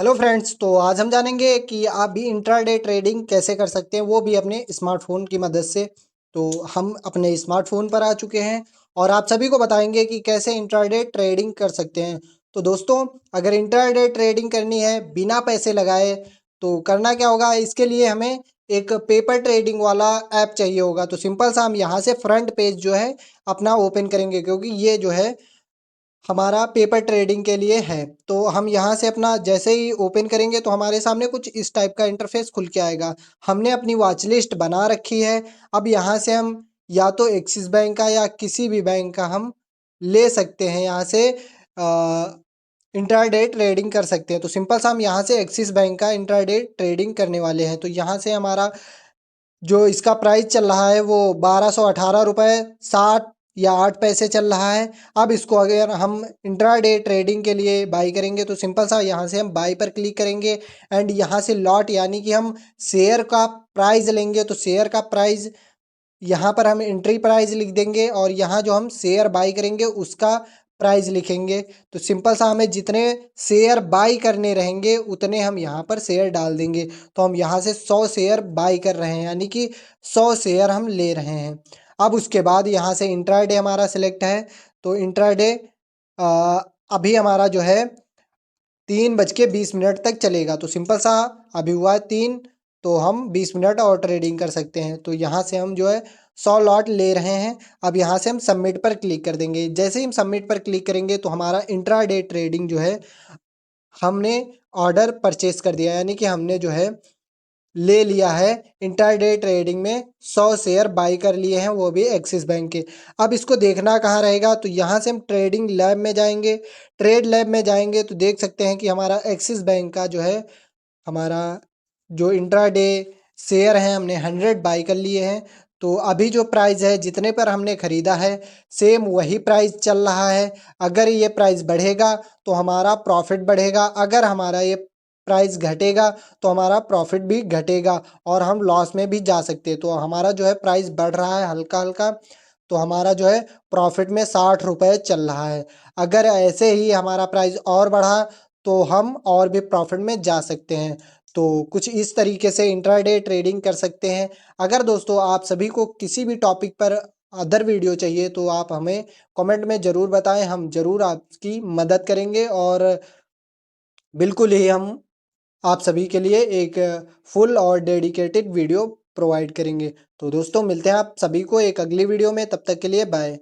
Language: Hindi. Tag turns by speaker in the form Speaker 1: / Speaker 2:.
Speaker 1: हेलो फ्रेंड्स, तो आज हम जानेंगे कि आप भी इंट्राडे ट्रेडिंग कैसे कर सकते हैं, वो भी अपने स्मार्टफोन की मदद से। तो हम अपने स्मार्टफोन पर आ चुके हैं और आप सभी को बताएंगे कि कैसे इंट्राडे ट्रेडिंग कर सकते हैं। तो दोस्तों, अगर इंट्राडे ट्रेडिंग करनी है बिना पैसे लगाए तो करना क्या होगा, इसके लिए हमें एक पेपर ट्रेडिंग वाला ऐप चाहिए होगा। तो सिंपल सा हम यहाँ से फ्रंट पेज जो है अपना ओपन करेंगे, क्योंकि ये जो है हमारा पेपर ट्रेडिंग के लिए है। तो हम यहाँ से अपना जैसे ही ओपन करेंगे तो हमारे सामने कुछ इस टाइप का इंटरफेस खुल के आएगा। हमने अपनी वॉच लिस्ट बना रखी है। अब यहाँ से हम या तो एक्सिस बैंक का या किसी भी बैंक का हम ले सकते हैं, यहाँ से इंट्राडे ट्रेडिंग कर सकते हैं। तो सिंपल सा हम यहाँ से एक्सिस बैंक का इंट्राडे ट्रेडिंग करने वाले हैं। तो यहाँ से हमारा जो इसका प्राइस चल रहा है वो 1218 रुपये 60 या 8 पैसे चल रहा है। अब इसको अगर हम इंट्राडे ट्रेडिंग के लिए बाई करेंगे तो सिंपल सा यहाँ से हम बाई पर क्लिक करेंगे एंड यहाँ से लॉट यानी कि हम शेयर का प्राइस लेंगे। तो शेयर का प्राइस यहाँ पर हम एंट्री प्राइस लिख देंगे और यहाँ जो हम शेयर बाई करेंगे उसका प्राइस लिखेंगे। तो सिंपल सा हमें जितने शेयर बाई करने रहेंगे उतने हम यहाँ पर शेयर डाल देंगे। तो हम यहाँ से 100 शेयर बाई कर रहे हैं, यानी कि 100 शेयर हम ले रहे हैं। अब उसके बाद यहाँ से इंट्राडे हमारा सिलेक्ट है। तो इंट्राडे अभी हमारा जो है 3:20 तक चलेगा। तो सिंपल सा अभी हुआ है 3, तो हम 20 मिनट और ट्रेडिंग कर सकते हैं। तो यहाँ से हम जो है 100 लॉट ले रहे हैं। अब यहाँ से हम सबमिट पर क्लिक कर देंगे। जैसे ही हम सबमिट पर क्लिक करेंगे तो हमारा इंट्राडे ट्रेडिंग जो है हमने ऑर्डर परचेस कर दिया, यानी कि हमने जो है ले लिया है। इंट्राडे ट्रेडिंग में 100 शेयर बाई कर लिए हैं, वो भी एक्सिस बैंक के। अब इसको देखना कहाँ रहेगा, तो यहाँ से हम ट्रेडिंग लैब में जाएंगे। ट्रेड लैब में जाएंगे तो देख सकते हैं कि हमारा एक्सिस बैंक का जो है हमारा जो इंट्राडे शेयर है हमने 100 बाई कर लिए हैं। तो अभी जो प्राइस है जितने पर हमने ख़रीदा है सेम वही प्राइस चल रहा है। अगर ये प्राइस बढ़ेगा तो हमारा प्रॉफिट बढ़ेगा, अगर हमारा ये प्राइस घटेगा तो हमारा प्रॉफिट भी घटेगा और हम लॉस में भी जा सकते हैं। तो हमारा जो है प्राइस बढ़ रहा है हल्का हल्का, तो हमारा जो है प्रॉफिट में 60 रुपये चल रहा है। अगर ऐसे ही हमारा प्राइस और बढ़ा तो हम और भी प्रॉफिट में जा सकते हैं। तो कुछ इस तरीके से इंट्राडे ट्रेडिंग कर सकते हैं। अगर दोस्तों आप सभी को किसी भी टॉपिक पर अदर वीडियो चाहिए तो आप हमें कमेंट में ज़रूर बताएं, हम ज़रूर आपकी मदद करेंगे और बिल्कुल ही हम आप सभी के लिए एक फुल और डेडिकेटेड वीडियो प्रोवाइड करेंगे। तो दोस्तों मिलते हैं आप सभी को एक अगली वीडियो में, तब तक के लिए बाय।